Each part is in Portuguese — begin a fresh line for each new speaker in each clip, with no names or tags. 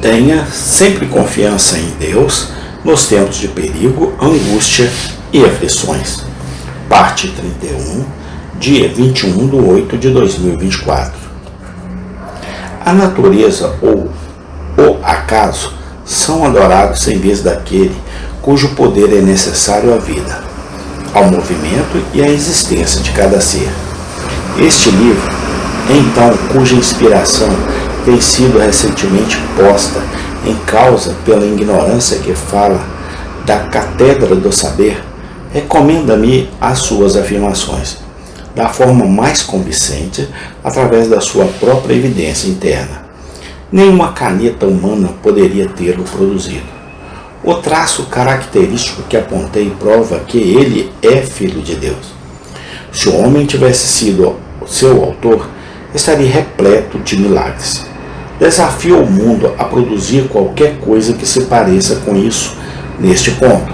Tenha sempre confiança em Deus nos tempos de perigo, angústia e aflições. Parte 31, dia 21/8/2024. A natureza ou o acaso são adorados em vez daquele cujo poder é necessário à vida, ao movimento e à existência de cada ser. Este livro, então, cuja inspiração tem sido recentemente posta em causa pela ignorância que fala da cátedra do saber, recomenda-me as suas afirmações, da forma mais convincente, através da sua própria evidência interna. Nenhuma caneta humana poderia tê-lo produzido. O traço característico que apontei prova que ele é filho de Deus. Se o homem tivesse sido seu autor, estaria repleto de milagres. Desafio o mundo a produzir qualquer coisa que se pareça com isso neste ponto,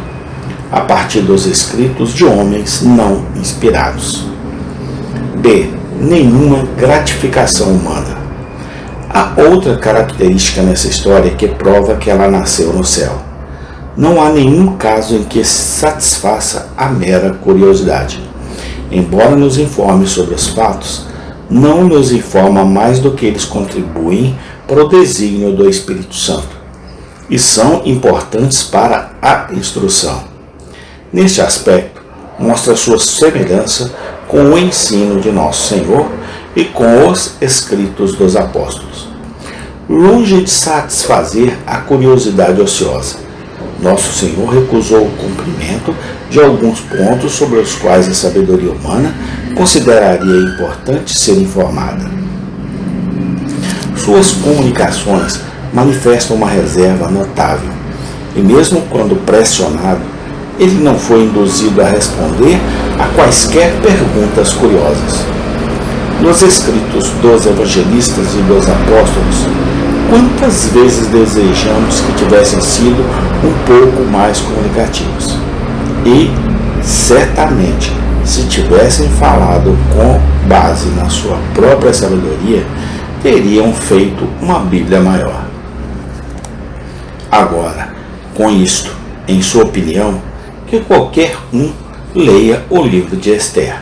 a partir dos escritos de homens não inspirados. B. Nenhuma gratificação humana. Há outra característica nessa história que prova que ela nasceu no céu. Não há nenhum caso em que satisfaça a mera curiosidade. Embora nos informe sobre os fatos, não nos informa mais do que eles contribuem para o desígnio do Espírito Santo e são importantes para a instrução. Neste aspecto, mostra sua semelhança com o ensino de nosso Senhor e com os escritos dos apóstolos. Longe de satisfazer a curiosidade ociosa, nosso Senhor recusou o cumprimento de alguns pontos sobre os quais a sabedoria humana consideraria importante ser informada. Suas comunicações manifestam uma reserva notável, e mesmo quando pressionado, ele não foi induzido a responder a quaisquer perguntas curiosas. Nos escritos dos evangelistas e dos apóstolos, quantas vezes desejamos que tivessem sido um pouco mais comunicativos? E, certamente, se tivessem falado com base na sua própria sabedoria, teriam feito uma Bíblia maior. Agora, com isto, em sua opinião, que qualquer um leia o livro de Esther.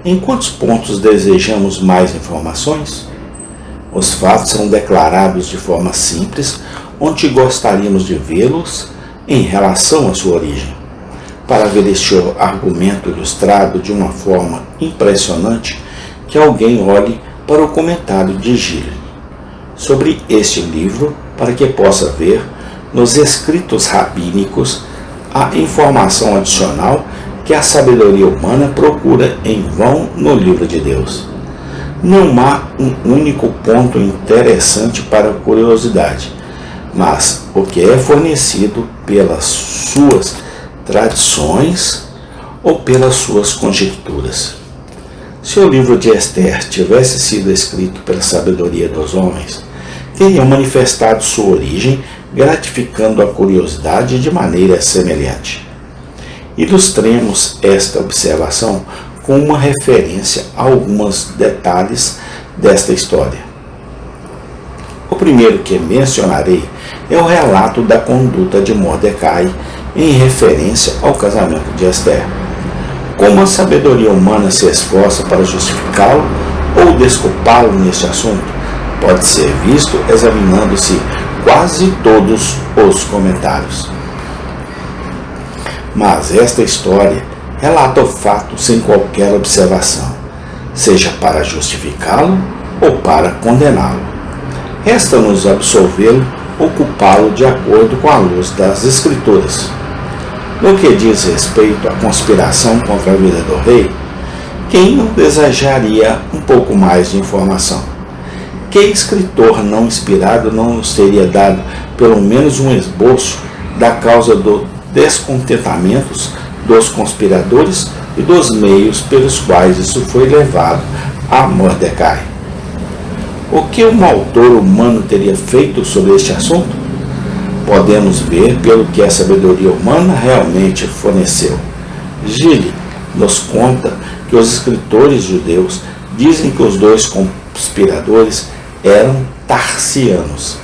Em quantos pontos desejamos mais informações? Os fatos são declarados de forma simples, onde gostaríamos de vê-los em relação à sua origem. Para ver este argumento ilustrado de uma forma impressionante, que alguém olhe para o comentário de Gil sobre este livro, para que possa ver nos escritos rabínicos a informação adicional que a sabedoria humana procura em vão no livro de Deus. Não há um único ponto interessante para a curiosidade, mas o que é fornecido pelas suas tradições ou pelas suas conjecturas. Se o livro de Esther tivesse sido escrito pela sabedoria dos homens, teria manifestado sua origem, gratificando a curiosidade de maneira semelhante. Ilustremos esta observação com uma referência a alguns detalhes desta história. O primeiro que mencionarei é o relato da conduta de Mordecai em referência ao casamento de Esther. Como a sabedoria humana se esforça para justificá-lo ou desculpá-lo neste assunto, pode ser visto examinando-se quase todos os comentários. Mas esta história relata o fato sem qualquer observação, seja para justificá-lo ou para condená-lo. Resta-nos absolvê-lo ou culpá-lo de acordo com a luz das Escrituras. No que diz respeito à conspiração contra a vida do rei, quem não desejaria um pouco mais de informação? Que escritor não inspirado não nos teria dado pelo menos um esboço da causa dos descontentamentos dos conspiradores e dos meios pelos quais isso foi levado a Mordecai? O que um autor humano teria feito sobre este assunto? Podemos ver pelo que a sabedoria humana realmente forneceu. Gil nos conta que os escritores judeus dizem que os dois conspiradores eram tarsianos,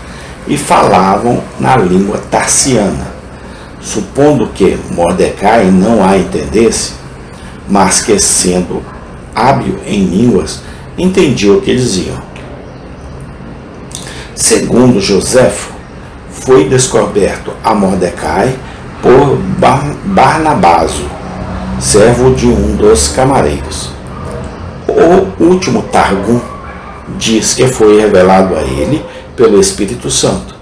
e falavam na língua tarsiana. Supondo que Mordecai não a entendesse, mas que, sendo hábil em línguas, entendia o que diziam. Segundo Joséfo, foi descoberto a Mordecai por Barnabaso, servo de um dos camareiros. O último Targum diz que foi revelado a ele pelo Espírito Santo,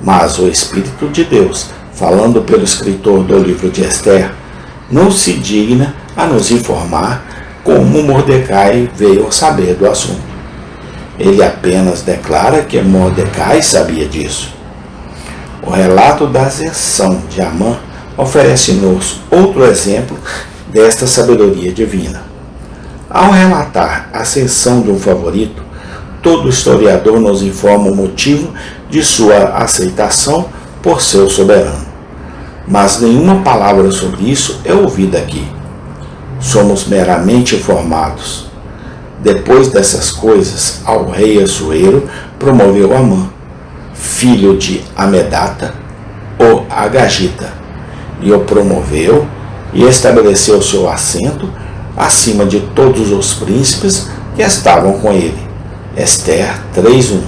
mas o Espírito de Deus, falando pelo escritor do livro de Esther, não se digna a nos informar como Mordecai veio a saber do assunto. Ele apenas declara que Mordecai sabia disso. O relato da ascensão de Amã oferece-nos outro exemplo desta sabedoria divina. Ao relatar a ascensão de um favorito, todo historiador nos informa o motivo de sua aceitação por seu soberano. Mas nenhuma palavra sobre isso é ouvida aqui. Somos meramente informados. Depois dessas coisas, ao rei Assuero promoveu Amã, filho de Amedata, o Agagita, e o promoveu e estabeleceu seu assento acima de todos os príncipes que estavam com ele. Esther 3:1.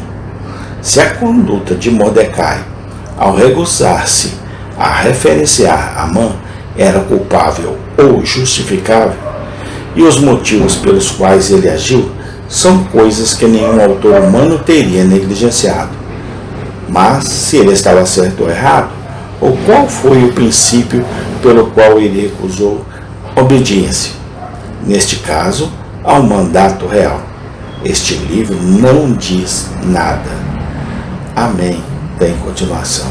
Se a conduta de Mordecai, ao recusar-se a referenciar Amã, era culpável ou justificável, e os motivos pelos quais ele agiu são coisas que nenhum autor humano teria negligenciado. Mas se ele estava certo ou errado, ou qual foi o princípio pelo qual ele recusou obediência? Neste caso, ao mandato real. Este livro não diz nada. Amém. Tem continuação.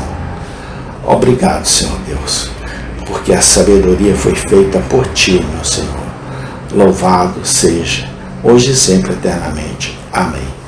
Obrigado, Senhor Deus, porque a sabedoria foi feita por Ti, meu Senhor. Louvado seja, hoje e sempre eternamente. Amém.